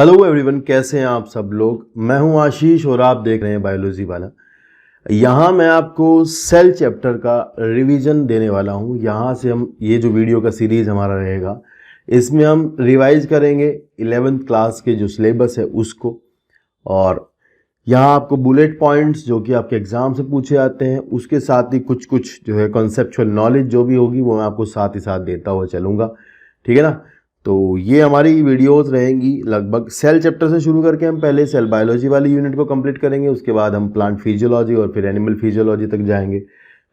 Hello everyone, कैसे हैं आप सब लोग। मैं हूं आशीष और आप देख रहे हैं बायोलॉजी वाला। यहाँ मैं आपको सेल चैप्टर का रिवीजन देने वाला हूं। यहाँ से हम ये जो वीडियो का सीरीज हमारा रहेगा, इसमें हम रिवाइज करेंगे 11th क्लास के जो सिलेबस है उसको। और यहाँ आपको बुलेट पॉइंट्स जो कि आपके एग्जाम से पूछे जाते हैं, उसके साथ ही कुछ कुछ जो है कॉन्सेप्चुअल नॉलेज जो भी होगी वो मैं आपको साथ ही साथ देता हुआ चलूँगा। ठीक है ना। तो ये हमारी वीडियोस रहेंगी लगभग सेल चैप्टर से शुरू करके हम पहले सेल बायोलॉजी वाली यूनिट को कंप्लीट करेंगे, उसके बाद हम प्लांट फिजियोलॉजी और फिर एनिमल फिजियोलॉजी तक जाएंगे।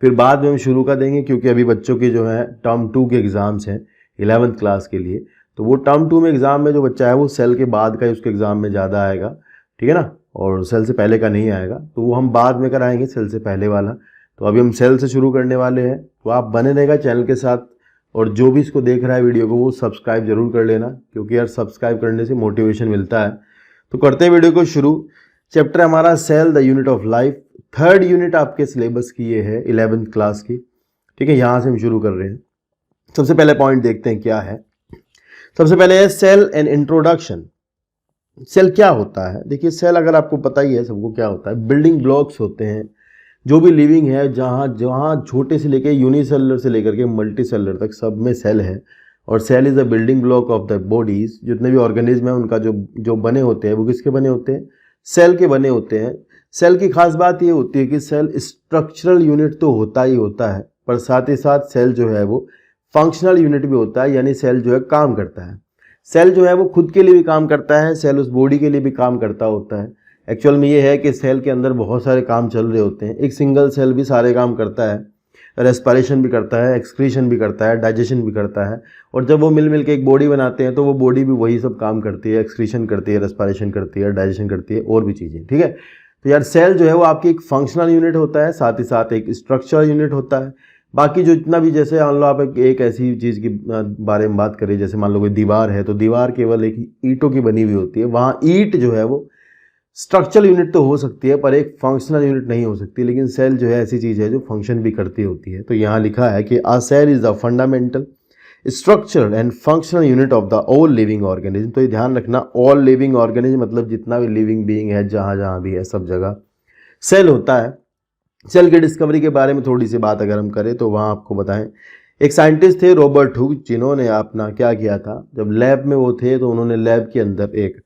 फिर बाद में हम शुरू कर देंगे, क्योंकि अभी बच्चों के जो है टर्म 2 के एग्ज़ाम्स हैं 11th क्लास के लिए। तो वो टर्म 2 में एग्ज़ाम में जो बच्चा है वो सेल के बाद का ही उसके एग्ज़ाम में ज़्यादा आएगा। ठीक है ना। और सेल से पहले का नहीं आएगा, तो वो हम बाद में कराएंगे सेल से पहले वाला। तो अभी हम सेल से शुरू करने वाले हैं, तो आप बने रहेगा चैनल के साथ। और जो भी इसको देख रहा है वीडियो को, वो सब्सक्राइब जरूर कर लेना, क्योंकि यार सब्सक्राइब करने से मोटिवेशन मिलता है। तो करते हैं वीडियो को शुरू। चैप्टर हमारा cell the unit of life, 3rd unit आपके सिलेबस की ये है 11th क्लास की। ठीक है, यहाँ से हम शुरू कर रहे हैं। सबसे पहले पॉइंट देखते हैं क्या है। सबसे पहले है सेल एंड इंट्रोडक्शन। सेल क्या होता है। देखिए, सेल अगर आपको पता ही है सबको क्या होता है, बिल्डिंग ब्लॉक्स होते हैं जो भी लिविंग है, जहाँ जहाँ छोटे से लेकर यूनिसेलुलर से लेकर के मल्टी सेलुलर तक सब में सेल है। और cell is the building block of the bodies. जितने भी ऑर्गेनिज्म हैं उनका जो बने होते हैं वो किसके बने होते हैं, सेल के बने होते हैं। सेल की खास बात ये होती है कि सेल स्ट्रक्चरल यूनिट तो होता ही होता है, पर साथ ही साथ सेल जो है वो फंक्शनल यूनिट भी होता है, यानी सेल जो है काम करता है। सेल जो है वो खुद के लिए भी काम करता है, सेल उस बॉडी के लिए भी काम करता होता है। एक्चुअल में ये है कि सेल के अंदर बहुत सारे काम चल रहे होते हैं। एक सिंगल सेल भी सारे काम करता है, रेस्पिरेशन भी करता है, एक्सक्रीशन भी करता है, डाइजेशन भी करता है। और जब वो मिल के एक बॉडी बनाते हैं तो वो बॉडी भी वही सब काम करती है, एक्सक्रीशन करती है, रेस्पिरेशन करती है, डाइजेशन करती है और भी चीज़ें। ठीक है। तो यार सेल जो है वो आपकी एक फंक्शनल यूनिट होता है, साथ ही साथ एक स्ट्रक्चरल यूनिट होता है। बाकी जो इतना भी, जैसे मान लो आप एक ऐसी चीज़ की बारे में बात करें, जैसे मान लो कोई दीवार है, तो दीवार केवल एक ईंटों की बनी हुई होती है। वहाँ ईंट जो है वो स्ट्रक्चरल यूनिट तो हो सकती है, पर एक फंक्शनल यूनिट नहीं हो सकती। लेकिन सेल जो है ऐसी चीज़ है जो फंक्शन भी करती होती है। तो यहाँ लिखा है कि a cell is the fundamental structural and functional unit of the all living organism. तो ये ध्यान रखना, ऑल लिविंग ऑर्गेनिज्म मतलब जितना भी लिविंग बीइंग है, जहाँ जहाँ भी है, सब जगह सेल होता है। सेल की डिस्कवरी के बारे में थोड़ी सी बात अगर हम करें तो वहाँ आपको बताएं, एक साइंटिस्ट थे रॉबर्ट हुक, जिन्होंने अपना क्या किया था, जब लैब में वो थे तो उन्होंने लैब के अंदर एक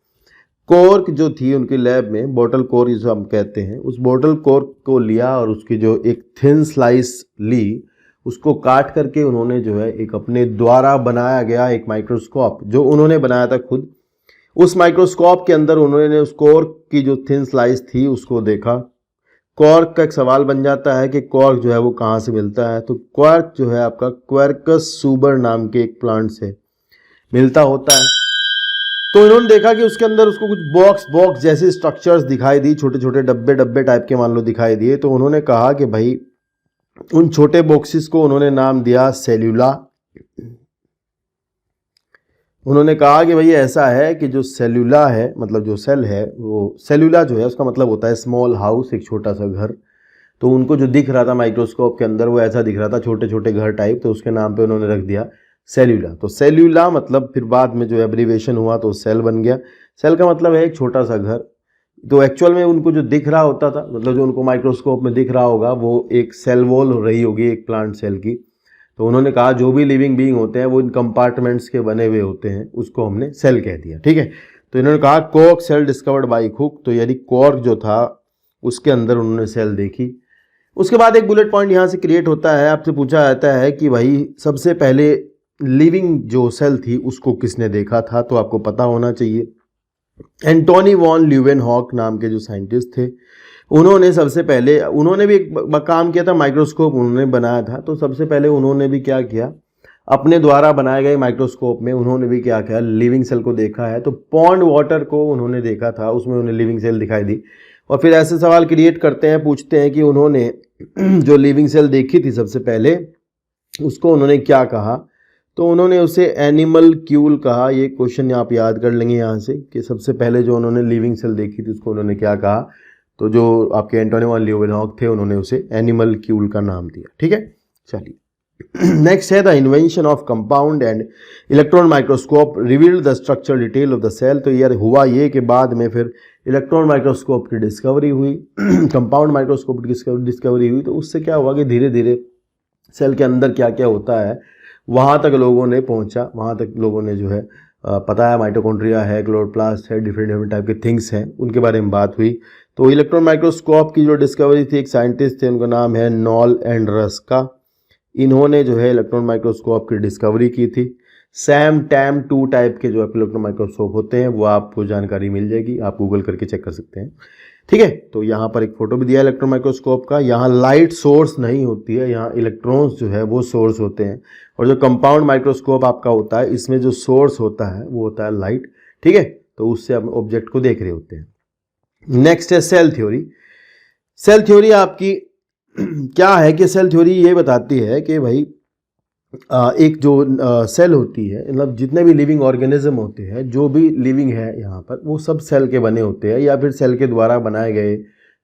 कॉर्क जो थी उनकी लैब में, बोतल कॉर्क जिसे हम कहते हैं, उस बोतल कॉर्क को लिया और उसकी जो एक थिन स्लाइस ली, उसको काट करके उन्होंने जो है एक अपने द्वारा बनाया गया एक माइक्रोस्कोप जो उन्होंने बनाया था खुद, उस माइक्रोस्कोप के अंदर उन्होंने उस कॉर्क की जो थिन स्लाइस थी उसको देखा। कॉर्क का एक सवाल बन जाता है कि कॉर्क जो है वो कहाँ से मिलता है। तो कॉर्क जो है आपका क्वेर्कस सुबर नाम के एक प्लांट से मिलता होता है। तो इन्होंने देखा कि उसके अंदर उसको कुछ बॉक्स जैसे स्ट्रक्चर्स दिखाई दी, छोटे छोटे डब्बे टाइप के मान लो दिखाई दिए। तो उन्होंने कहा कि भाई उन छोटे बॉक्सेस को उन्होंने नाम दिया सेल्यूला। उन्होंने कहा कि भाई ऐसा है कि जो सेल्यूला है, मतलब जो सेल है, वो सेल्यूला जो है उसका मतलब होता है स्मॉल हाउस, एक छोटा सा घर। तो उनको जो दिख रहा था माइक्रोस्कोप के अंदर वो ऐसा दिख रहा था, छोटे छोटे घर टाइप, तो उसके नाम पे उन्होंने रख दिया सेल्यूला। तो सेल्यूला मतलब फिर बाद में जो एब्रीवेशन हुआ तो सेल बन गया। सेल का मतलब है एक छोटा सा घर। तो एक्चुअल में उनको जो दिख रहा होता था, मतलब जो उनको माइक्रोस्कोप में दिख रहा होगा, वो एक सेल वॉल हो रही होगी एक प्लांट सेल की। तो उन्होंने कहा जो भी लिविंग बीइंग होते हैं वो इन कंपार्टमेंट्स के बने हुए होते हैं, उसको हमने सेल कह दिया। ठीक है। तो इन्होंने कहा cork cell discovered by Hooke, तो यानी कॉर्क जो था उसके अंदर उन्होंने सेल देखी। उसके बाद एक बुलेट पॉइंट यहाँ से क्रिएट होता है, आपसे पूछा जाता है कि भाई सबसे पहले लिविंग जो सेल थी उसको किसने देखा था। तो आपको पता होना चाहिए, एंटोनी वॉन ल्यूवेनहॉक नाम के जो साइंटिस्ट थे, उन्होंने सबसे पहले, उन्होंने भी एक काम किया था, माइक्रोस्कोप उन्होंने बनाया था। तो सबसे पहले उन्होंने भी क्या किया, अपने द्वारा बनाए गए माइक्रोस्कोप में उन्होंने भी क्या किया, लिविंग सेल को देखा है। तो पॉन्ड वाटर को उन्होंने देखा था, उसमें उन्हें लिविंग सेल दिखाई दी। और फिर ऐसे सवाल क्रिएट करते हैं, पूछते हैं कि उन्होंने जो लिविंग सेल देखी थी सबसे पहले, उसको उन्होंने क्या कहा। तो उन्होंने उसे एनिमल क्यूल कहा। ये क्वेश्चन आप याद कर लेंगे यहाँ से कि सबसे पहले जो उन्होंने लिविंग सेल देखी थी उसको उन्होंने क्या कहा। तो जो आपके एंटोनी वॉन ल्यूवेनहॉक थे उन्होंने उसे एनिमल क्यूल का नाम दिया। ठीक है, चलिए नेक्स्ट है the invention of compound and electron microscope revealed the structure detail of the cell. तो यार हुआ ये कि बाद में फिर इलेक्ट्रॉन माइक्रोस्कोप की डिस्कवरी हुई, कंपाउंड माइक्रोस्कोप की डिस्कवरी हुई। तो उससे क्या हुआ कि धीरे धीरे सेल के अंदर क्या क्या होता है वहाँ तक लोगों ने पहुँचा, वहाँ तक लोगों ने जो है पता है माइटोकॉन्ड्रिया है, क्लोरोप्लास्ट है, डिफरेंट डिफरेंट टाइप के थिंग्स हैं, उनके बारे में बात हुई। तो इलेक्ट्रॉन माइक्रोस्कोप की जो डिस्कवरी थी, एक साइंटिस्ट थे उनका नाम है नॉल एंड रस्का, इन्होंने जो है इलेक्ट्रॉन माइक्रोस्कोप की डिस्कवरी की थी। सैम टैम 2 टाइप के जो इलेक्ट्रॉन माइक्रोस्कोप होते हैं वो आपको जानकारी मिल जाएगी, आप गूगल करके चेक कर सकते हैं। ठीक है, तो यहाँ पर एक फोटो भी दिया है इलेक्ट्रॉन माइक्रोस्कोप का। यहाँ लाइट सोर्स नहीं होती है, यहाँ इलेक्ट्रॉन्स जो है वो सोर्स होते हैं। और जो कंपाउंड माइक्रोस्कोप आपका होता है इसमें जो सोर्स होता है वो होता है लाइट। ठीक है, तो उससे आप ऑब्जेक्ट को देख रहे होते हैं। नेक्स्ट है सेल थ्योरी। सेल थ्योरी आपकी क्या है कि सेल थ्योरी ये बताती है कि भाई एक जो सेल होती है, मतलब जितने भी लिविंग ऑर्गेनिज्म होते हैं, जो भी लिविंग है यहाँ पर, वो सब सेल के बने होते हैं या फिर सेल के द्वारा बनाए गए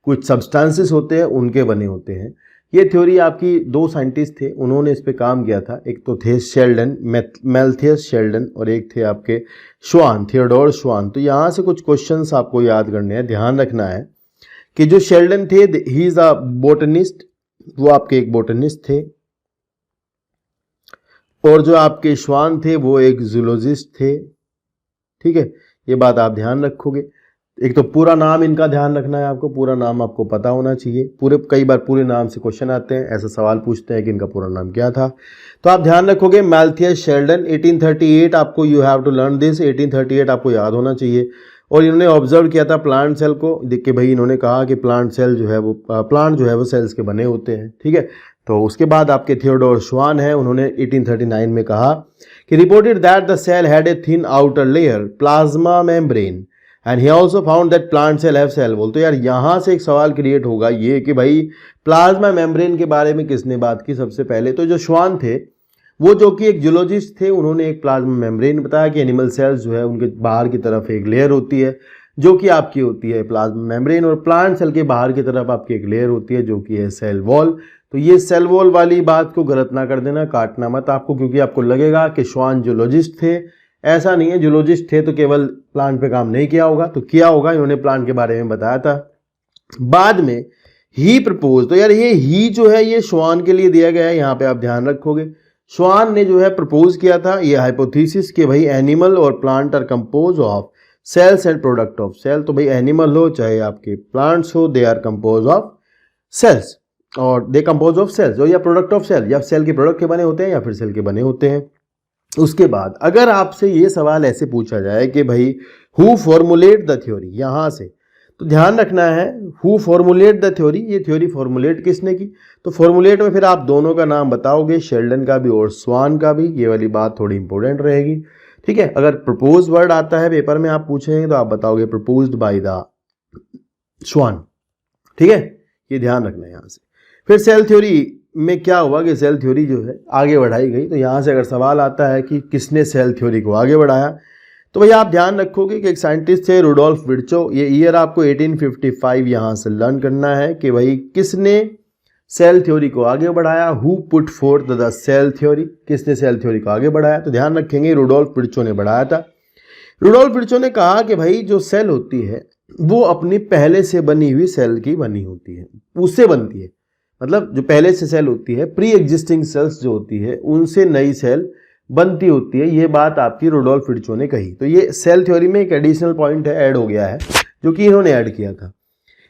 कुछ सब्सटेंसेस होते हैं उनके बने होते हैं। ये थ्योरी आपकी 2 साइंटिस्ट थे, उन्होंने इस पे काम किया था। एक तो थे शेल्डन, मैल्थियस शेल्डन, और एक थे आपके श्वान, थियोडोर श्वान। तो यहाँ से कुछ क्वेश्चंस आपको याद करने हैं, ध्यान रखना है कि जो शेल्डन थे ही इज अ बोटनिस्ट, वो आपके एक बोटनिस्ट थे, और जो आपके श्वान थे वो एक जूलॉजिस्ट थे। ठीक है, ये बात आप ध्यान रखोगे। एक तो पूरा नाम इनका ध्यान रखना है आपको, पूरा नाम आपको पता होना चाहिए। कई बार पूरे नाम से क्वेश्चन आते हैं, ऐसा सवाल पूछते हैं कि इनका पूरा नाम क्या था। तो आप ध्यान रखोगे मैल्थियस शेल्डन 1838, आपको you have to learn this, 1838 आपको याद होना चाहिए। और इन्होंने ऑब्जर्व किया था प्लांट सेल को, देख के भाई इन्होंने कहा कि प्लांट जो है वो सेल्स के बने होते हैं। ठीक है, तो उसके बाद आपके थियोडोर श्वान है, उन्होंने 1839 में कहा कि reported that the cell had a thin outer layer plasma membrane and he also found that plant cell have cell wall. तो यार यहाँ से एक सवाल क्रिएट होगा ये कि भाई प्लाज्मा मेम्ब्रेन के बारे में किसने बात की सबसे पहले। तो जो श्वान थे वो जो कि एक जूलॉजिस्ट थे, उन्होंने एक प्लाज्मा मेम्ब्रेन बताया कि एनिमल सेल्स जो है उनके बाहर की तरफ एक लेयर होती है जो कि आपकी होती है प्लाज्मा मेम्ब्रेन, और प्लांट सेल के बाहर की तरफ आपकी एक लेयर होती है जो कि है सेल वॉल। तो ये सेल वॉल वाली बात को गलत ना कर देना, काटना मत आपको, क्योंकि आपको लगेगा कि श्वान जूलॉजिस्ट थे। ऐसा नहीं है, जूलॉजिस्ट थे तो केवल प्लांट पे काम नहीं किया होगा, तो किया होगा, इन्होंने प्लांट के बारे में बताया था। बाद में ही प्रपोज, तो यार ये ही जो है ये श्वान के लिए दिया गया है, यहाँ पे आप ध्यान रखोगे। श्वान ने जो है प्रपोज किया था ये हाइपोथेसिस कि भाई एनिमल और plant are compose of cells and product of cell. तो भाई एनिमल हो चाहे आपके प्लांट्स हो, they are compose of cells और दे कंपोज ऑफ सेल्स, और या प्रोडक्ट ऑफ सेल, या सेल के प्रोडक्ट के बने होते हैं या फिर सेल के बने होते हैं। उसके बाद अगर आपसे ये सवाल ऐसे पूछा जाए कि भाई हु फॉर्मुलेट द थ्योरी, यहाँ से तो ध्यान रखना है हु फॉर्मुलेट द थ्योरी, ये थ्योरी फॉर्मुलेट किसने की। तो फॉर्मुलेट में फिर आप दोनों का नाम बताओगे, शेल्डन का भी और स्वान का भी, ये वाली बात थोड़ी इंपॉर्टेंट रहेगी। ठीक है, अगर प्रपोज वर्ड आता है पेपर में आप पूछेंगे तो आप बताओगे प्रपोज्ड बाय द स्वान। ठीक है, ये ध्यान रखना है यहाँ से। फिर सेल थ्योरी में क्या हुआ कि सेल थ्योरी जो है आगे बढ़ाई गई। तो यहाँ से अगर सवाल आता है कि किसने सेल थ्योरी को आगे बढ़ाया, तो भैया आप ध्यान रखोगे कि एक साइंटिस्ट थे रुडोल्फ विर्चो। ये ईयर आपको 1855 यहाँ से लर्न करना है कि भाई किसने सेल थ्योरी को आगे बढ़ाया, who put forth the cell theory, किसने सेल थ्योरी को आगे बढ़ाया। तो ध्यान रखेंगे रुडोल्फ विर्चो ने बढ़ाया था। रुडोल्फ विर्चो ने कहा कि भाई जो सेल होती है वो अपनी पहले से बनी हुई सेल की बनी होती है, उससे बनती है। मतलब जो पहले से सेल होती है, प्री एग्जिस्टिंग सेल्स जो होती है, उनसे नई सेल बनती होती है। ये बात आपकी रुडोल्फ विर्चो ने कही। तो ये सेल थ्योरी में एक एडिशनल पॉइंट है, ऐड हो गया है, जो कि इन्होंने ऐड किया था।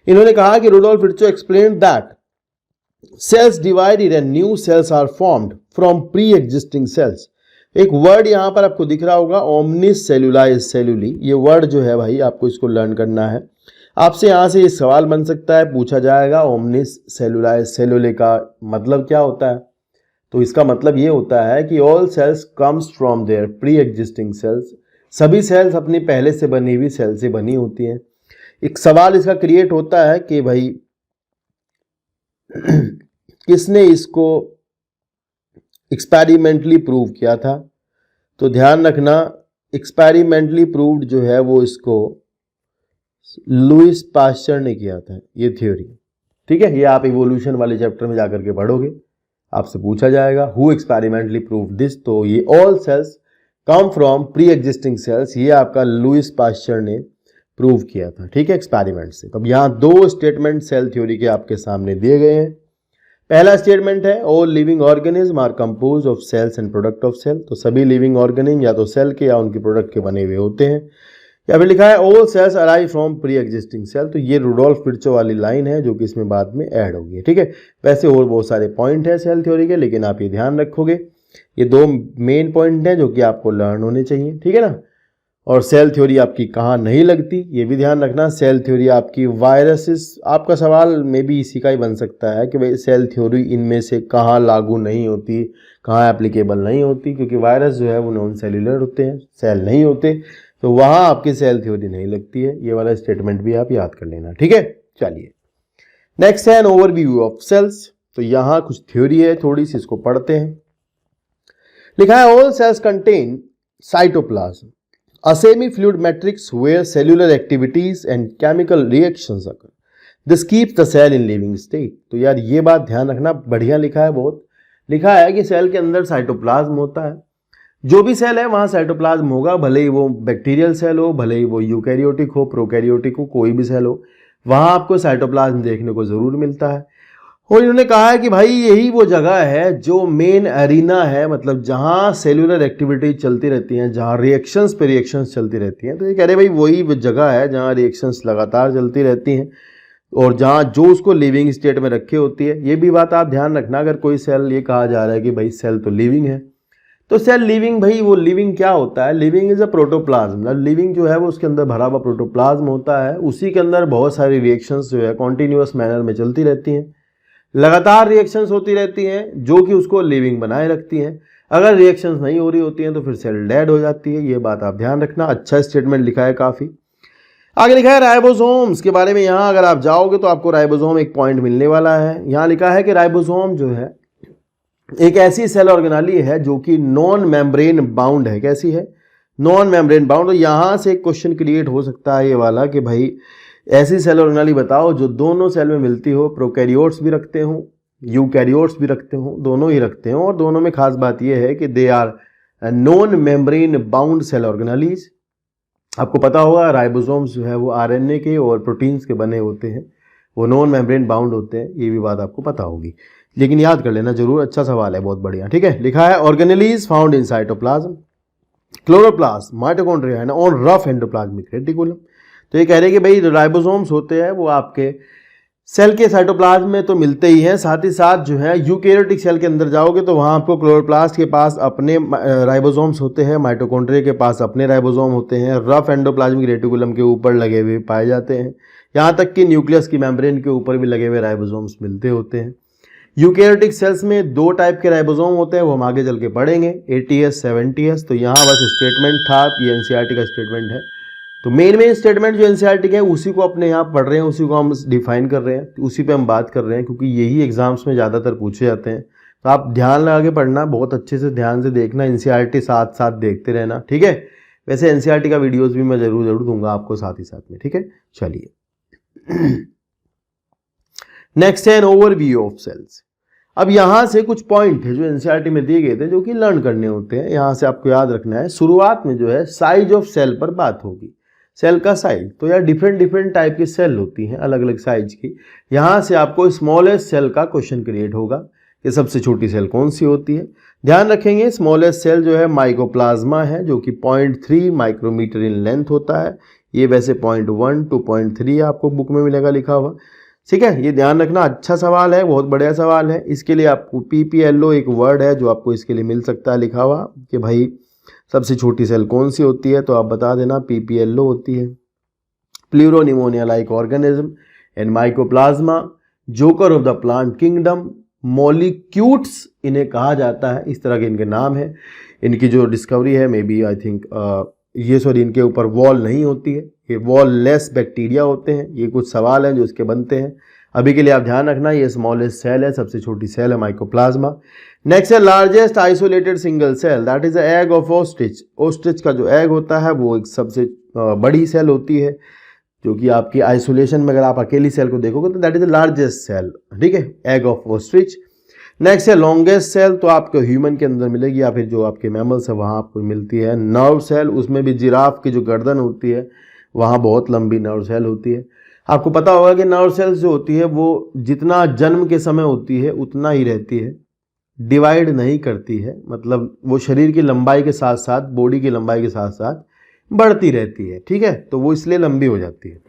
इन्होंने कहा कि Rudolf Virchow explained that cells divided and new cells are formed from pre existing cells. एक वर्ड यहाँ पर आपको दिख रहा होगा, ओमनिस सेलुलाइज सेलुली। ये वर्ड जो है भाई आपको इसको लर्न करना है। आपसे यहाँ से ये सवाल बन सकता है, पूछा जाएगा ओमनिस सेलुलाइज सेलुले का मतलब क्या होता है। तो इसका मतलब ये होता है कि all cells comes from their pre existing cells, सभी सेल्स अपनी पहले से बनी हुई सेल से बनी होती हैं। एक सवाल इसका क्रिएट होता है कि भाई किसने इसको एक्सपेरिमेंटली प्रूव किया था। तो ध्यान रखना एक्सपेरिमेंटली प्रूव्ड जो है वो इसको लुइस पास्चर ने किया था, ये थ्योरी। ठीक है, ये आप इवोल्यूशन वाले चैप्टर में जाकर के पढ़ोगे, आपसे पूछा जाएगा हु एक्सपेरिमेंटली प्रूव दिस, तो ये all cells come from pre existing cells, ये आपका लुइस पास्चर ने प्रूव किया था, ठीक है, एक्सपेरिमेंट से। तो अब यहाँ दो स्टेटमेंट सेल थ्योरी के आपके सामने दिए गए हैं। पहला स्टेटमेंट है all living organism are compose of cells and product of cell, तो सभी लिविंग ऑर्गेनिज्म या तो सेल के या उनके प्रोडक्ट के बने हुए होते हैं। या फिर लिखा है all cells arrive from pre existing cell, तो ये रुडोल्फ विर्चो वाली लाइन है जो कि इसमें बाद में ऐड होगी, ठीक है। वैसे और बहुत सारे पॉइंट है सेल थ्योरी के, लेकिन आप ये ध्यान रखोगे ये दो मेन पॉइंट हैं जो कि आपको लर्न होने चाहिए, ठीक है ना। और सेल थ्योरी आपकी कहाँ नहीं लगती ये भी ध्यान रखना। सेल थ्योरी आपकी वायरसेस, आपका सवाल में भी इसी का ही बन सकता है कि भाई सेल थ्योरी इनमें से कहाँ लागू नहीं होती, कहाँ एप्लीकेबल नहीं होती, क्योंकि वायरस जो है वो नॉन सेल्यूलर होते हैं, सेल नहीं होते, तो वहाँ आपकी सेल थ्योरी नहीं लगती है। ये वाला स्टेटमेंट भी आप याद कर लेना, ठीक है। चलिए नेक्स्ट है एन ओवरव्यू ऑफ सेल्स, तो यहाँ कुछ थ्योरी है थोड़ी सी, इसको पढ़ते हैं। लिखा है all sales contain cytoplasm, a semi-fluid matrix where cellular activities and chemical reactions occur. This keeps the cell in living state. तो यार ये बात ध्यान रखना, बढ़िया लिखा है, बहुत लिखा है कि सेल के अंदर साइटोप्लाज्म होता है। जो भी सेल है वहाँ साइटोप्लाज्म होगा, भले ही वो बैक्टीरियल सेल हो, भले ही वो यूकैरियोटिक हो, प्रोकैरियोटिक हो, कोई भी सेल हो, वहाँ आपको साइटोप्लाज्म देखने को जरूर मिलता है। और इन्होंने कहा है कि भाई यही वो जगह है जो मेन एरिना है, मतलब जहाँ सेलुलर एक्टिविटी चलती रहती हैं, जहाँ रिएक्शंस पे रिएक्शंस चलती रहती हैं। तो ये कह रहे भाई वही वो जगह है जहाँ रिएक्शंस लगातार चलती रहती हैं और जहाँ जो उसको लिविंग स्टेट में रखी होती है। ये भी बात आप ध्यान रखना, अगर कोई सेल ये कहा जा रहा है कि भाई सेल तो लिविंग है, तो सेल लिविंग, भाई वो लिविंग क्या होता है? Living is a protoplasm. Living जो है वो उसके अंदर भरा हुआ प्रोटोप्लाज्म होता है, उसी के अंदर बहुत सारी रिएक्शंस जो है कॉन्टिन्यूअस मैनर में चलती रहती हैं, लगातार रिएक्शंस होती रहती हैं जो कि उसको लिविंग बनाए रखती हैं। अगर रिएक्शंस नहीं हो रही होती हैं तो फिर सेल डेड हो जाती है। ये बात आप ध्यान रखना। अच्छा स्टेटमेंट लिखा है काफ़ी। आगे लिखा है राइबोसोम्स के बारे में। यहाँ अगर आप जाओगे तो आपको राइबोसोम एक पॉइंट मिलने वाला है। यहाँ लिखा है कि राइबोसोम जो है एक ऐसी सेल ऑर्गेनाली है जो कि नॉन मेम्ब्रेन बाउंड है। कैसी है? Non membrane bound. और यहाँ से एक क्वेश्चन क्रिएट हो सकता है ये वाला कि भाई ऐसी सेल ऑर्गेनाली बताओ जो दोनों सेल में मिलती हो, प्रोकैरियोट्स भी रखते हो, यूकैरियोट्स भी रखते हो, दोनों ही रखते हो, और दोनों में खास बात यह है कि they are non membrane bound cell organelles. आपको पता होगा राइबोसोम्स जो है वो आरएनए के और प्रोटीन्स के बने होते हैं, वो नॉन मेम्ब्रेन बाउंड होते हैं। ये भी बात आपको पता होगी, लेकिन याद कर लेना जरूर। अच्छा सवाल है, बहुत बढ़िया। ठीक है, लिखा है organelles found in cytoplasm, chloroplast, mitochondria and on rough endoplasmic reticulum. तो ये कह रहे हैं कि भाई राइबोसोम्स होते हैं वो आपके सेल के साइटोप्लाज्म में तो मिलते ही हैं, साथ ही साथ जो है यूकैरियोटिक सेल के अंदर जाओगे तो वहाँ आपको क्लोरोप्लास्ट के पास अपने राइबोसोम्स होते हैं, माइटोकॉन्ड्रिया के पास अपने राइबोसोम होते हैं, रफ एंडोप्लाज्मिक रेटिकुलम के ऊपर लगे हुए पाए जाते हैं, यहाँ तक कि न्यूक्लियस की मेम्ब्रेन के ऊपर भी लगे हुए राइबोसोम्स मिलते होते हैं। यूकैरियोटिक सेल्स में दो टाइप के राइबोसोम होते हैं, वो हम आगे चल के पढ़ेंगे, 80S 70S। तो यहाँ बस स्टेटमेंट था, ये एनसीईआरटी का स्टेटमेंट है। तो मेन स्टेटमेंट जो एनसीईआरटी का है उसी को अपने यहाँ पढ़ रहे हैं, उसी को हम डिफाइन कर रहे हैं, उसी पे हम बात कर रहे हैं, क्योंकि यही एग्जाम्स में ज़्यादातर पूछे जाते हैं। तो आप ध्यान लगा के पढ़ना, बहुत अच्छे से ध्यान से देखना, एनसीईआरटी साथ साथ देखते रहना। ठीक है, वैसे एनसीईआरटी का वीडियोस भी मैं जरूर दूंगा आपको साथ ही साथ में। ठीक है, चलिए नेक्स्ट है एन ओवरव्यू ऑफ सेल्स। अब यहाँ से कुछ पॉइंट है जो एनसीईआरटी में दिए गए थे जो कि लर्न करने होते हैं, यहाँ से आपको याद रखना है। शुरुआत में जो है साइज ऑफ सेल पर बात होगी, सेल का साइज। तो यार डिफरेंट टाइप की सेल होती हैं, अलग अलग साइज की। यहाँ से आपको स्मॉलेस्ट सेल का क्वेश्चन क्रिएट होगा कि सबसे छोटी सेल कौन सी होती है। ध्यान रखेंगे स्मॉलेस्ट सेल जो है माइकोप्लाज्मा है, जो कि 0.3 माइक्रोमीटर इन लेंथ होता है। ये वैसे 0.1 to 0.3 आपको बुक में मिलेगा लिखा हुआ। ठीक है, ये ध्यान रखना। अच्छा सवाल है, बहुत बढ़िया सवाल है। इसके लिए आपको PPLO एक वर्ड है जो आपको इसके लिए मिल सकता है लिखा हुआ कि भाई सबसे छोटी सेल कौन सी होती है, तो आप बता देना PPLO होती है। Pleuropneumonia like organism and mycoplasma, joker of the plant kingdom, Mollicutes इन्हें कहा जाता है, इस तरह के इनके नाम है। इनकी जो डिस्कवरी है मे बी आई थिंक इनके ऊपर वॉल नहीं होती है, ये वॉल लेस बैक्टीरिया होते हैं। ये कुछ सवाल हैं जो इसके बनते हैं। अभी के लिए आप ध्यान रखना, ये स्मॉलेस्ट सेल है, सबसे छोटी सेल है माइकोप्लाज्मा। नेक्स्ट है largest isolated single cell, that is the egg of ostrich. Ostrich का जो एग होता है वो एक सबसे बड़ी सेल होती है, जो कि आपकी आइसोलेशन में अगर आप अकेली सेल को देखोगे तो that is the largest cell. ठीक है, एग ऑफ ऑस्ट्रिच। नेक्स्ट है लॉन्गेस्ट सेल, तो आपको ह्यूमन के अंदर मिलेगी या फिर जो आपके मैमल्स है वहाँ आपको मिलती है। नर्व सेल, उसमें भी जिराफ की जो गर्दन होती है वहाँ बहुत लंबी नर्व सेल होती है। आपको पता होगा कि नर्व सेल्स जो होती है वो जितना जन्म के समय होती है उतना ही रहती है, डिवाइड नहीं करती है, मतलब वो शरीर की लंबाई के साथ साथ, बॉडी की लंबाई के साथ साथ बढ़ती रहती है, ठीक है, तो वो इसलिए लंबी हो जाती है।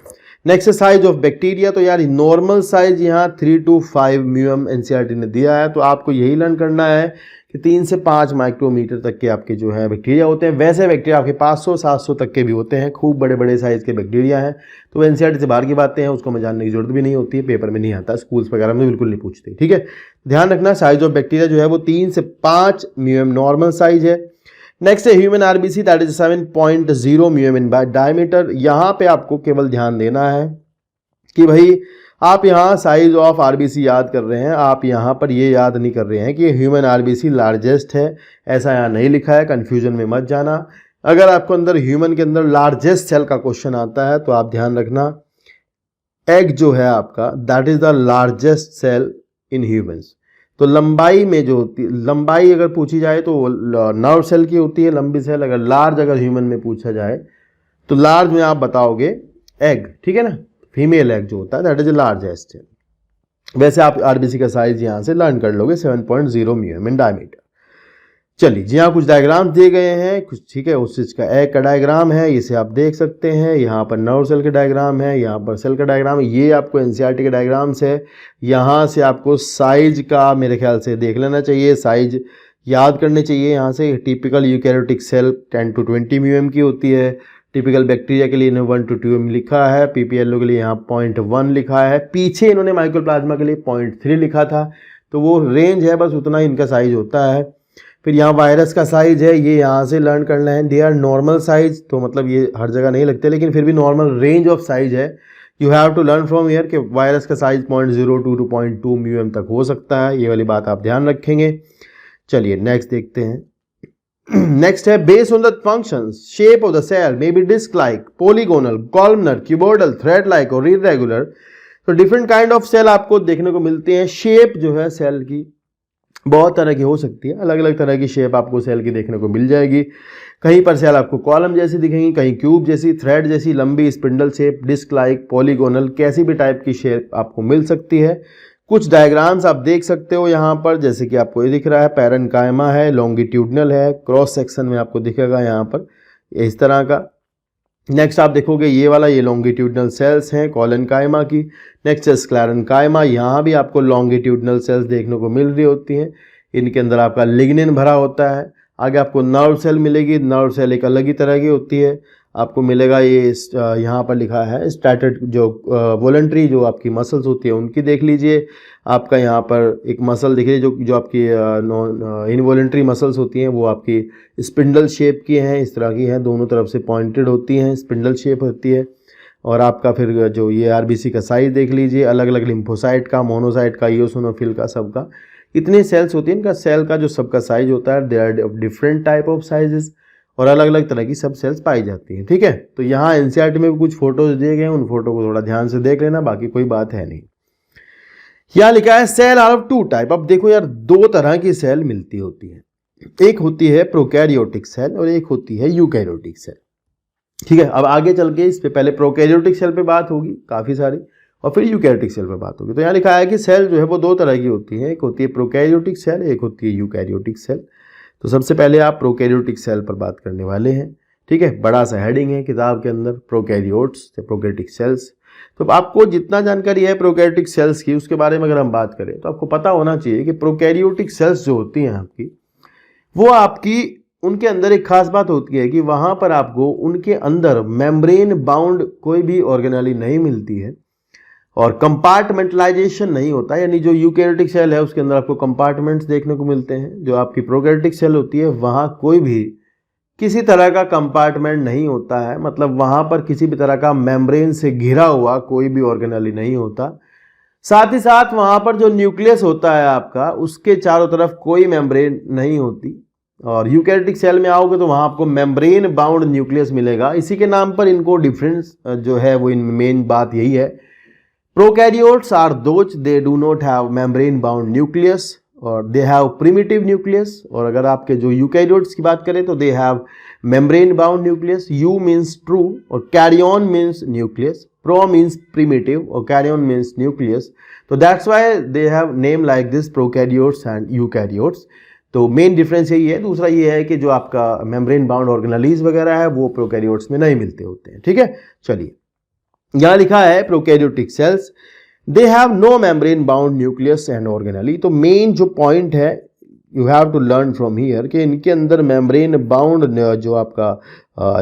नेक्स्ट साइज ऑफ बैक्टीरिया, तो यार नॉर्मल साइज यहाँ 3 to 5 म्यूएम एनसीईआरटी ने दिया है, तो आपको यही लर्न करना है कि 3 से 5 माइक्रोमीटर तक के आपके जो है बैक्टीरिया होते हैं। वैसे बैक्टीरिया आपके 500-700 तक के भी होते हैं, खूब बड़े बड़े साइज के बैक्टीरिया हैं, तो एनसीईआरटी से बाहर की बातें हैं, उसको हमें जानने की जरूरत भी नहीं होती है, पेपर में नहीं आता, स्कूल्स वगैरह में बिल्कुल नहीं पूछते, ठीक है। ध्यान रखना साइज ऑफ बैक्टीरिया जो है वो 3 से 5 म्यूएम नॉर्मल साइज है। नेक्स्ट है human RBC, that is 7.0 mu m in diameter. यहाँ पे आपको केवल ध्यान देना है कि भाई आप यहाँ साइज ऑफ आरबीसी याद कर रहे हैं, आप यहाँ पर ये याद नहीं कर रहे हैं कि ह्यूमन आरबीसी लार्जेस्ट है, ऐसा यहाँ नहीं लिखा है, कंफ्यूजन में मत जाना। अगर आपको अंदर ह्यूमन के अंदर लार्जेस्ट सेल का क्वेश्चन आता है तो आप ध्यान रखना एग जो है आपका that is the largest cell in humans. तो लंबाई में जो होती है, लंबाई अगर पूछी जाए तो नर्व सेल की होती है लंबी सेल, अगर लार्ज अगर ह्यूमन में पूछा जाए तो लार्ज में आप बताओगे एग, ठीक है ना, फीमेल एग जो होता है दैट इज लार्जेस्ट सेल। वैसे आप आरबीसी का साइज यहाँ से लर्न कर लोगे 7.0 म्यूएम इन डायमीटर। चलिए जी, यहाँ कुछ डायग्राम दिए गए हैं कुछ, ठीक है, उस चीज का एग का डायग्राम है, इसे आप देख सकते हैं। यहाँ पर नर्व सेल का डायग्राम है, यहाँ पर सेल का डायग्राम है, ये आपको एनसीईआरटी के डायग्राम्स है। यहाँ से आपको साइज का मेरे ख्याल से देख लेना चाहिए, साइज याद करने चाहिए। यहाँ से टिपिकल यूकैरियोटिक सेल 10 to 20 म्यूएम की होती है, टिपिकल बैक्टीरिया के लिए इन्होंने 1 to 2 म्यूएम लिखा है, पीपीएलओ के लिए यहाँ 0.1 लिखा है, पीछे इन्होंने माइक्रोप्लाज्मा के लिए 0.3 लिखा था, तो वो रेंज है, बस उतना इनका साइज होता है। फिर यहाँ वायरस का साइज है, ये यहाँ से लर्न करना है, दे आर नॉर्मल साइज, तो मतलब ये हर जगह नहीं लगते लेकिन फिर भी नॉर्मल रेंज ऑफ साइज है। You have to learn from here कि वायरस का साइज 0.02 to 0.2 म्यूएम तक हो सकता है, ये वाली बात आप ध्यान रखेंगे। चलिए नेक्स्ट देखते हैं। नेक्स्ट है based on the functions shape of the cell may be disc like, polygonal, columnar, cuboidal, thread like और इरेगुलर। तो डिफरेंट काइंड ऑफ सेल आपको देखने को मिलते हैं। शेप जो है सेल की बहुत तरह की हो सकती है, अलग अलग तरह की शेप आपको सेल की देखने को मिल जाएगी। कहीं पर सेल आपको कॉलम जैसी दिखेंगी, कहीं क्यूब जैसी, थ्रेड जैसी, लंबी, spindle shape, disc like, polygonal, कैसी भी टाइप की शेप आपको मिल सकती है। कुछ डायग्राम्स आप देख सकते हो यहाँ पर, जैसे कि आपको ये दिख रहा है, पैरेन्काइमा है, लॉन्गिट्यूडनल है, क्रॉस सेक्शन में आपको दिखेगा यहाँ पर इस तरह का। नेक्स्ट आप देखोगे ये वाला, ये लॉन्गिट्यूडनल सेल्स हैं कॉलेनकाइमा की। नेक्स्ट है स्क्लेरेन्काइमा, यहाँ भी आपको लॉन्गिट्यूडनल सेल्स देखने को मिल रही होती हैं, इनके अंदर आपका लिग्निन भरा होता है। आगे आपको नर्व सेल मिलेगी, नर्व सेल एक अलग ही तरह की होती है, आपको मिलेगा ये यहाँ पर लिखा है स्टैटेड, जो वॉलंटरी जो आपकी मसल्स होती है उनकी देख लीजिए। आपका यहाँ पर एक मसल दिख रही है जो आपकी इनवॉलंटरी मसल्स होती हैं, वो आपकी स्पिंडल शेप की हैं, इस तरह की हैं, दोनों तरफ से पॉइंटेड होती हैं, स्पिंडल शेप होती है। और आपका फिर जो ये आरबीसी का साइज देख लीजिए, अलग अलग लिम्फोसाइट का, मोनोसाइट का, इओसिनोफिल का, सबका इतने सेल्स होती हैं, इनका सेल का जो सबका साइज होता है, they are different type of sizes और अलग अलग तरह की सब सेल्स पाई जाती हैं, ठीक है। तो यहाँ एनसीईआरटी में भी कुछ फोटोज दिए गए हैं, उन फोटो को थोड़ा ध्यान से देख लेना, बाकी कोई बात है नहीं। यहाँ लिखा है सेल आर ऑफ 2 टाइप। अब देखो यार, 2 तरह की सेल मिलती होती है, एक होती है प्रोकैरियोटिक सेल और एक होती है यूकैरियोटिक सेल, ठीक है। अब आगे चल के इस पे पहले प्रोकैरियोटिक सेल पे बात होगी काफ़ी सारी, और फिर यूकैरियोटिक सेल पे बात होगी। तो यहाँ लिखा है कि सेल जो है वो 2 तरह की होती है, एक होती है प्रोकैरियोटिक सेल, एक होती है यूकैरियोटिक सेल। तो सबसे पहले आप प्रोकैरियोटिक सेल पर बात करने वाले हैं, ठीक है। बड़ा सा हेडिंग है किताब के अंदर, प्रोकैरियोट्स, प्रोकैरियोटिक सेल्स। तो आपको जितना जानकारी है प्रोकैरियोटिक सेल्स की, उसके बारे में अगर हम बात करें तो आपको पता होना चाहिए कि प्रोकैरियोटिक सेल्स जो होती हैं आपकी, वो आपकी उनके अंदर एक खास बात होती है कि वहाँ पर आपको उनके अंदर मेम्ब्रेन बाउंड कोई भी ऑर्गेनेली नहीं मिलती है और कंपार्टमेंटलाइजेशन नहीं होता, यानी जो यूकैरियोटिक सेल है उसके अंदर आपको कंपार्टमेंट्स देखने को मिलते हैं। जो आपकी प्रोकैरियोटिक सेल होती है वहाँ कोई भी किसी तरह का कंपार्टमेंट नहीं होता है, मतलब वहाँ पर किसी भी तरह का मेम्ब्रेन से घिरा हुआ कोई भी ऑर्गेनेली नहीं होता। साथ ही साथ वहाँ पर जो न्यूक्लियस होता है आपका, उसके चारों तरफ कोई मेम्ब्रेन नहीं होती। और यूकैरियोटिक सेल में आओगे तो वहाँ आपको मेम्ब्रेन बाउंड न्यूक्लियस मिलेगा, इसी के नाम पर इनको डिफरेंस जो है वो इनमें मेन बात यही है। Prokaryotes are those they do not have membrane bound nucleus, और दे हैव प्रिमिटिव न्यूक्लियस। और अगर आपके जो यूकैरियोट्स की बात करें तो they have membrane bound nucleus. Eu means true और karyon means nucleus, pro means primitive और कैरियन मीन्स न्यूक्लियस। तो that's why they have name like this, prokaryotes and eukaryotes. तो मेन डिफरेंस यही है। दूसरा ये है कि जो आपका मेम्ब्रेन बाउंड ऑर्गेनेलीज वगैरह है वो प्रोकैरियोट्स में नहीं मिलते होते हैं। ठीक है, चलिए यहां लिखा है prokaryotic cells they have no membrane bound nucleus and organelle. तो मेन जो पॉइंट है you have to learn from here कि इनके अंदर मेम्ब्रेन बाउंड जो आपका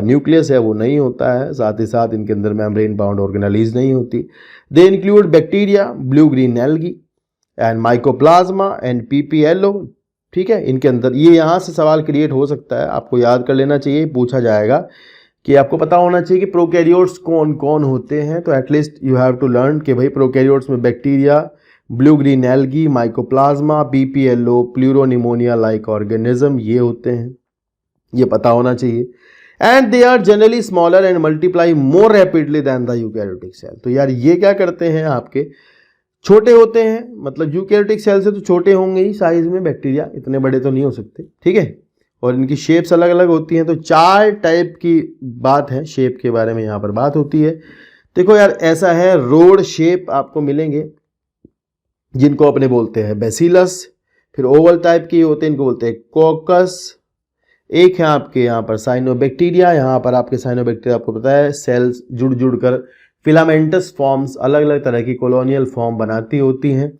न्यूक्लियस है वो नहीं होता है, साथ ही साथ इनके अंदर मेम्ब्रेन बाउंड ऑर्गेनेलीज नहीं होती। They include bacteria, blue green algae and mycoplasma and PPLO. ठीक है, इनके अंदर ये यहाँ से सवाल क्रिएट हो सकता है, आपको याद कर लेना चाहिए, पूछा जाएगा कि आपको पता होना चाहिए कि प्रोकैरियोट्स कौन कौन होते हैं। तो at least you have to learn कि भाई प्रोकैरियोट्स में bacteria, blue green algae, mycoplasma, PPLO, pleuropneumonia like organism ये होते हैं, ये पता होना चाहिए। And they are generally smaller and multiply more rapidly than the eukaryotic cell. तो यार ये क्या करते हैं, आपके छोटे होते हैं, मतलब यूकैरियोटिक सेल से तो छोटे होंगे ही साइज में, बैक्टीरिया इतने बड़े तो नहीं हो सकते। ठीक है, और इनकी शेप्स अलग अलग होती हैं। तो 4 टाइप की बात है, शेप के बारे में यहाँ पर बात होती है। देखो यार ऐसा है, रोड शेप आपको मिलेंगे जिनको अपने बोलते हैं बेसिलस। फिर ओवल टाइप के होते हैं, इनको बोलते हैं कोकस। एक है आपके यहाँ पर साइनोबैक्टीरिया। यहाँ पर आपके साइनोबैक्टीरिया आपको पता है सेल्स जुड़ जुड़ कर फिलामेंटस फॉर्म्स, अलग अलग तरह की कॉलोनियल फॉर्म बनाती होती हैं।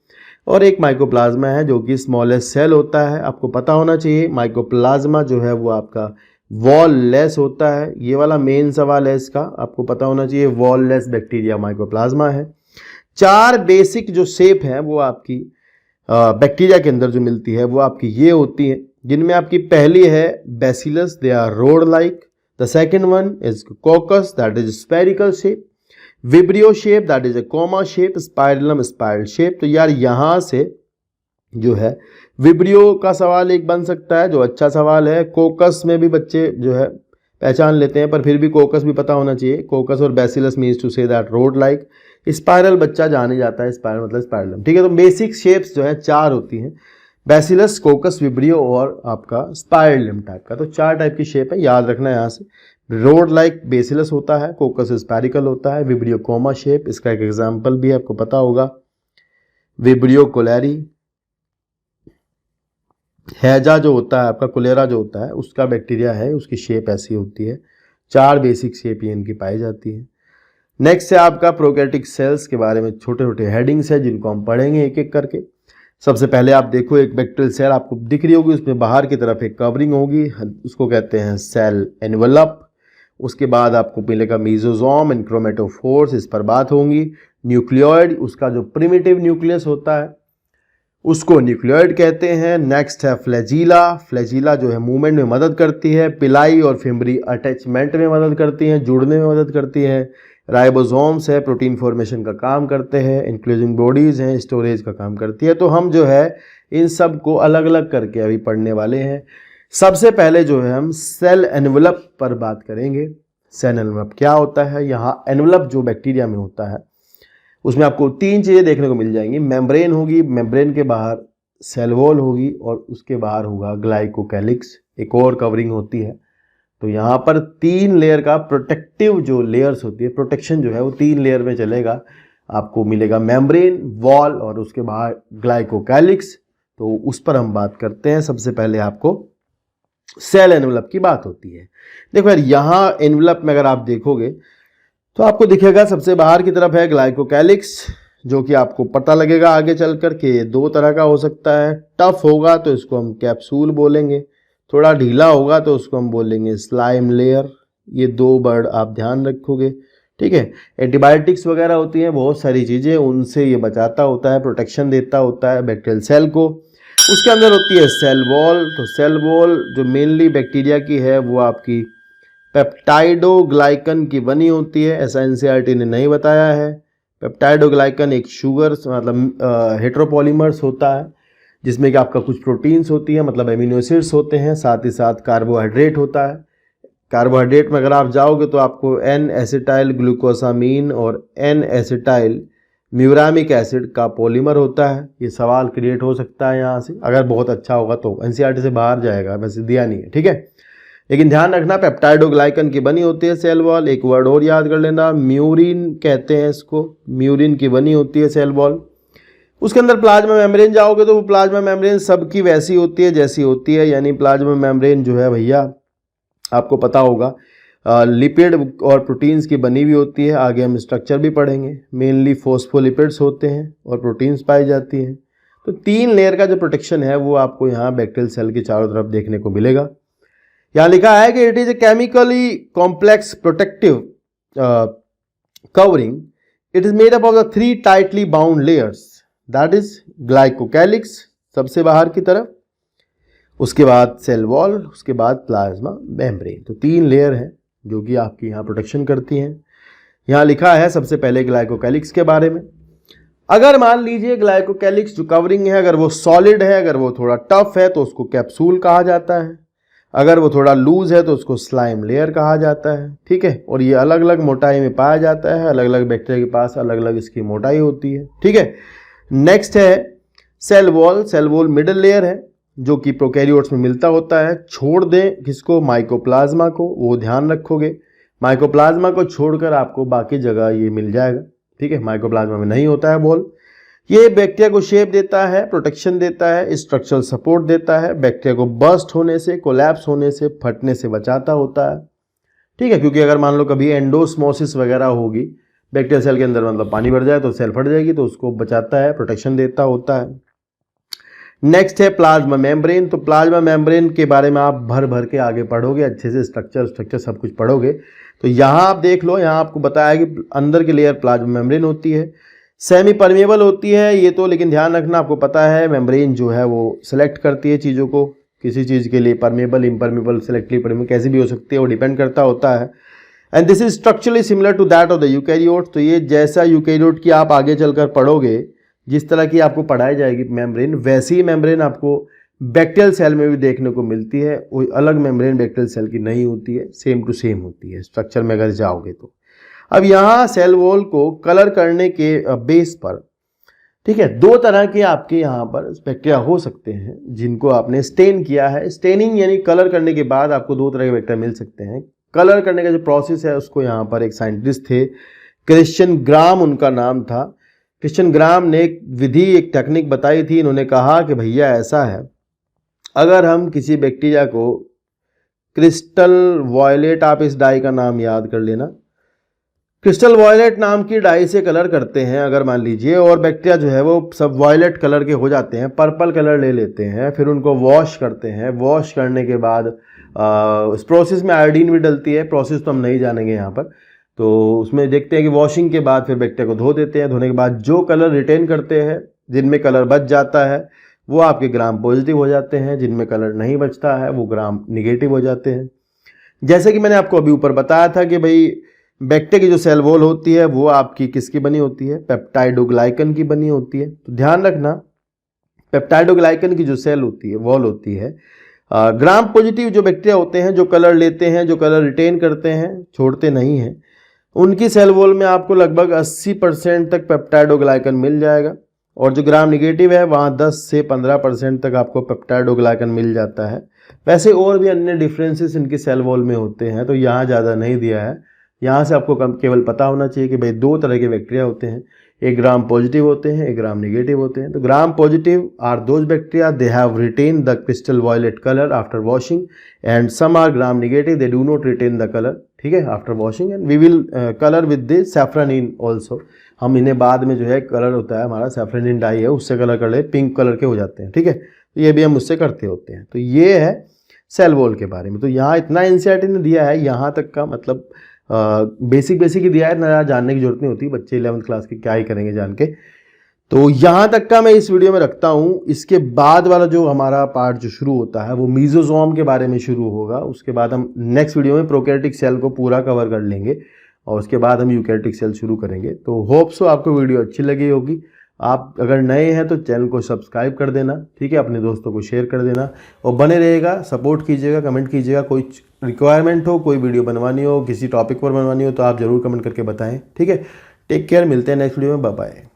और एक माइकोप्लाज्मा है जो कि स्मॉलेस्ट सेल होता है, आपको पता होना चाहिए। माइकोप्लाज्मा जो है वो आपका वॉल लेस होता है, ये वाला मेन सवाल है इसका, आपको पता होना चाहिए। वॉल लेस बैक्टीरिया माइकोप्लाज्मा है। 4 बेसिक जो शेप है वो आपकी बैक्टीरिया के अंदर जो मिलती है वो आपकी ये होती है, जिनमें आपकी पहली है bacillus, they are rod like. The second one is coccus, that is spherical shape. Vibrio shape, that is a comma shape. Spirillum, spiral shape. तो यार यहाँ से जो है विब्रियो का सवाल एक बन सकता है जो अच्छा सवाल है। कोकस में भी बच्चे जो है पहचान लेते हैं, पर फिर भी कोकस भी पता होना चाहिए। कोकस और bacillus means to say that rod like. Spiral बच्चा जाने जाता है, स्पाइरल मतलब स्पाइरलम। ठीक है, तो बेसिक शेप्स जो है 4 होती हैं, बेसिलस, कोकस, विब्रियो और आपका स्पाइरलम टाइप का। तो 4 टाइप की शेप है, याद रखना है। यहाँ से रोड लाइक बेसिलस होता है, कोकस स्पैरिकल होता है, विब्रियो कोमा शेप, इसका एक एग्जाम्पल भी आपको पता होगा, विब्रियो कोलेरी। हैजा जो होता है आपका, कोलेरा जो होता है उसका बैक्टीरिया है, उसकी शेप ऐसी होती है। 4 बेसिक शेप ये इनकी पाई जाती है। नेक्स्ट है आपका प्रोकैरियोटिक सेल्स के बारे में छोटे छोटे हेडिंग्स है जिनको हम पढ़ेंगे एक एक करके। सबसे पहले आप देखो एक बैक्टीरियल सेल आपको दिख रही होगी, उसमें बाहर की तरफ एक कवरिंग होगी, उसको कहते हैं सेल एनवेलप। उसके बाद आपको मिलेगा मीजोजोम एंड क्रोमेटोफोर्स, इस पर बात होगी। न्यूक्लियोइड, उसका जो प्रिमिटिव न्यूक्लियस होता है उसको न्यूक्लियोइड कहते हैं। नेक्स्ट है फ्लैजिला। फ्लैजिला जो है मूवमेंट में मदद करती है। पिलाई और फिम्बरी अटैचमेंट में मदद करती हैं, जुड़ने में मदद करती है। राइबोसोम्स है, प्रोटीन फॉर्मेशन का काम करते हैं। इंक्लूजिंग बॉडीज हैं, स्टोरेज का काम करती है। तो हम जो है इन सब को अलग अलग करके अभी पढ़ने वाले हैं। सबसे पहले जो है हम सेल एनवेलप पर बात करेंगे। सेल एनवेलप क्या होता है? यहाँ एनवेलप जो बैक्टीरिया में होता है उसमें आपको 3 चीज़ें देखने को मिल जाएंगी। मेम्ब्रेन होगी, मेम्ब्रेन के बाहर सेल वॉल होगी और उसके बाहर होगा ग्लाइकोकैलिक्स, एक और कवरिंग होती है। तो यहाँ पर 3 लेयर का प्रोटेक्टिव जो लेयर्स होती है, प्रोटेक्शन जो है वो 3 लेयर में चलेगा। आपको मिलेगा मेम्ब्रेन, वॉल और उसके बाहर ग्लाइकोकैलिक्स। तो उस पर हम बात करते हैं। सबसे पहले आपको सेल एनवेलप की बात होती है। देखो यार यहाँ एनवेलप में अगर आप देखोगे तो आपको दिखेगा सबसे बाहर की तरफ है ग्लाइकोकैलिक्स, जो कि आपको पता लगेगा आगे चलकर कि 2 तरह का हो सकता है। टफ होगा तो इसको हम कैप्सूल बोलेंगे, थोड़ा ढीला होगा तो उसको हम बोलेंगे स्लाइम लेयर। ये 2 वर्ड आप ध्यान रखोगे, ठीक है। एंटीबायोटिक्स वगैरह होती हैं, बहुत सारी चीज़ें, उनसे ये बचाता होता है, प्रोटेक्शन देता होता है बैक्टीरियल सेल को। उसके अंदर होती है सेल वॉल। तो सेल वॉल जो मेनली बैक्टीरिया की है वो आपकी पेप्टाइडोग्लाइकन की बनी होती है, ऐसा एनसीईआरटी ने नहीं बताया है। पेप्टाइडोग्लाइकन एक शुगर मतलब हेट्रोपॉलीमर्स होता है, जिसमें कि आपका कुछ प्रोटीन्स होती है, मतलब एमिनो एसिड्स होते हैं, साथ ही साथ कार्बोहाइड्रेट होता है। कार्बोहाइड्रेट में अगर आप जाओगे तो आपको एन एसिटाइल ग्लूकोसामीन और एन एसिटाइल म्यूरामिक एसिड का पॉलीमर होता है। ये सवाल क्रिएट हो सकता है यहाँ से, अगर बहुत अच्छा होगा तो एनसीईआरटी से बाहर जाएगा, वैसे दिया नहीं है, ठीक है। लेकिन ध्यान रखना पेप्टाइडोग्लाइकन की बनी होती है सेल वॉल। एक वर्ड और याद कर लेना, म्यूरिन कहते हैं इसको, म्यूरिन की बनी होती है सेल वॉल। उसके अंदर प्लाज्मा मेम्ब्रेन जाओगे तो वो प्लाज्मा मेम्ब्रेन सबकी वैसी होती है जैसी होती है, यानी प्लाज्मा मेम्ब्रेन जो है भैया आपको पता होगा लिपिड और प्रोटीन्स की बनी हुई होती है। आगे हम स्ट्रक्चर भी पढ़ेंगे। मेनली फोस्फोलिपिड्स होते हैं और प्रोटीन्स पाई जाती हैं। तो 3 लेयर का जो प्रोटेक्शन है वो आपको यहाँ बैक्टीरियल सेल के चारों तरफ देखने को मिलेगा। यहाँ लिखा है कि it is a chemically complex protective covering. It is made up of the 3 tightly bound layers, that is glycocalyx सबसे बाहर की तरफ, उसके बाद सेल वॉल, उसके बाद प्लाज्मा मेम्ब्रेन। तो 3 लेयर हैं जो कि आपकी यहाँ प्रोटेक्शन करती हैं। यहाँ लिखा है सबसे पहले ग्लाइकोकैलिक्स के बारे में। अगर मान लीजिए ग्लाइकोकैलिक्स जो कवरिंग है अगर वो सॉलिड है, अगर वो थोड़ा टफ है तो उसको कैप्सूल कहा जाता है, अगर वो थोड़ा लूज है तो उसको स्लाइम लेयर कहा जाता है, ठीक है। और ये अलग अलग मोटाई में पाया जाता है, अलग अलग बैक्टीरिया के पास अलग अलग इसकी मोटाई होती है, ठीक है। नेक्स्ट है cell wall. Cell wall middle layer है जो कि प्रोकैरियोट्स में मिलता होता है। छोड़ दें किसको, माइकोप्लाज्मा को, वो ध्यान रखोगे। माइकोप्लाज्मा को छोड़कर आपको बाकी जगह ये मिल जाएगा, ठीक है। माइकोप्लाज्मा में नहीं होता है वॉल। ये बैक्टीरिया को शेप देता है, प्रोटेक्शन देता है, स्ट्रक्चरल सपोर्ट देता है, बैक्टीरिया को बर्स्ट होने से, कोलैप्स होने से, फटने से बचाता होता है, ठीक है। क्योंकि अगर मान लो कभी एंडोस्मोसिस वगैरह होगी, बैक्टीरिया सेल के अंदर मतलब पानी भर जाए तो सेल फट जाएगी, तो उसको बचाता है, प्रोटेक्शन देता होता है। नेक्स्ट है प्लाज्मा मेम्ब्रेन। तो प्लाज्मा मेम्ब्रेन के बारे में आप भर भर के आगे पढ़ोगे, अच्छे से स्ट्रक्चर सब कुछ पढ़ोगे। तो यहाँ आप देख लो, यहाँ आपको बताया कि अंदर की लेयर प्लाज्मा मेम्ब्रेन होती है, सेमी परमेबल होती है ये तो, लेकिन ध्यान रखना आपको पता है मेम्ब्रेन जो है वो सिलेक्ट करती है चीज़ों को, किसी चीज़ के लिए परमेबल, इम्परमेबल, सिलेक्टिव परमेबल कैसी भी हो सकती है, वो डिपेंड करता होता है। And this is structurally similar to that of the eukaryote. तो ये जैसा यूकैरियोट की आप आगे चलकर पढ़ोगे, जिस तरह की आपको पढ़ाई जाएगी मेम्ब्रेन, वैसी ही मेम्ब्रेन आपको बैक्टीरियल सेल में भी देखने को मिलती है। कोई अलग मेम्ब्रेन बैक्टीरियल सेल की नहीं होती है, सेम टू सेम होती है स्ट्रक्चर में अगर जाओगे तो। अब यहाँ सेल वॉल को कलर करने के बेस पर, ठीक है, 2 तरह के आपके यहाँ पर बैक्टीरिया हो सकते हैं जिनको आपने स्टेन किया है। स्टेनिंग यानी कलर करने के बाद आपको 2 तरह के बैक्टीरिया मिल सकते हैं। कलर करने का जो प्रोसेस है उसको यहाँ पर एक साइंटिस्ट थे, क्रिश्चियन ग्राम उनका नाम था। क्रिश्चियन ग्राम ने एक विधि, एक टेक्निक बताई थी। इन्होंने कहा कि भैया ऐसा है, अगर हम किसी बैक्टीरिया को क्रिस्टल वॉयलेट, आप इस डाई का नाम याद कर लेना, क्रिस्टल वॉयलेट नाम की डाई से कलर करते हैं अगर मान लीजिए, और बैक्टीरिया जो है वो सब वॉयलेट कलर के हो जाते हैं, पर्पल कलर ले लेते हैं, फिर उनको वॉश करते हैं। वॉश करने के बाद इस प्रोसेस में आयोडीन भी डलती है, प्रोसेस तो हम नहीं जानेंगे यहाँ पर। तो उसमें देखते हैं कि वॉशिंग के बाद फिर बैक्टीरिया को धो देते हैं। धोने के बाद जो कलर रिटेन करते हैं, जिनमें कलर बच जाता है वो आपके ग्राम पॉजिटिव हो जाते हैं, जिनमें कलर नहीं बचता है वो ग्राम निगेटिव हो जाते हैं। जैसे कि मैंने आपको अभी ऊपर बताया था कि भाई बैक्टीरिया की जो सेल वॉल होती है वो आपकी किसकी बनी होती है, पेप्टाइडोग्लाइकन की बनी होती है। तो ध्यान रखना, पेप्टाइडोग्लाइकन की जो सेल होती है, वॉल होती है, ग्राम पॉजिटिव जो बैक्टीरिया होते हैं, जो कलर लेते हैं, जो कलर रिटेन करते हैं, छोड़ते नहीं हैं, उनकी सेल वॉल में आपको लगभग 80% तक पेप्टाइडोग्लाइकन मिल जाएगा। और जो ग्राम निगेटिव है वहाँ 10 से 15% तक आपको पेप्टाइडोग्लाइकन मिल जाता है। वैसे और भी अन्य डिफरेंसेस इनकी सेल वॉल में होते हैं, तो यहाँ ज़्यादा नहीं दिया है। यहाँ से आपको केवल पता होना चाहिए कि भाई 2 तरह के बैक्टीरिया होते हैं, एक ग्राम पॉजिटिव होते हैं, एक ग्राम निगेटिव होते हैं। तो gram positive are those bacteria they have retain the crystal violet colour after washing, and some are gram negative they do not retain the colour, ठीक है, after washing. And we will colour with the safranin also, हम इन्हें बाद में जो है colour होता है हमारा सैफ्रानिन डाई है उससे कलर कर ले, पिंक कलर के हो जाते हैं, ठीक है। तो ये भी हम उससे करते होते हैं। तो ये है सेल वॉल के बारे में। तो यहाँ इतना एनसीईआरटी ने दिया है, यहाँ तक का मतलब बेसिक ही दिया है, ना जानने की जरूरत नहीं होती, बच्चे 11th क्लास के क्या ही करेंगे जान के। तो यहाँ तक का मैं इस वीडियो में रखता हूँ। इसके बाद वाला जो हमारा पार्ट जो शुरू होता है वो मीजोजोम के बारे में शुरू होगा। उसके बाद हम नेक्स्ट वीडियो में प्रोकैरियोटिक सेल को पूरा कवर कर लेंगे और उसके बाद हम यूकैरियोटिक सेल शुरू करेंगे। तो होप सो आपको वीडियो अच्छी लगी होगी। आप अगर नए हैं तो चैनल को सब्सक्राइब कर देना, ठीक है, अपने दोस्तों को शेयर कर देना और बने रहेगा, सपोर्ट कीजिएगा, कमेंट कीजिएगा। कोई रिक्वायरमेंट हो, कोई वीडियो बनवानी हो, किसी टॉपिक पर बनवानी हो तो आप ज़रूर कमेंट करके बताएं, ठीक है। टेक केयर, मिलते हैं नेक्स्ट वीडियो में, बाय बाय।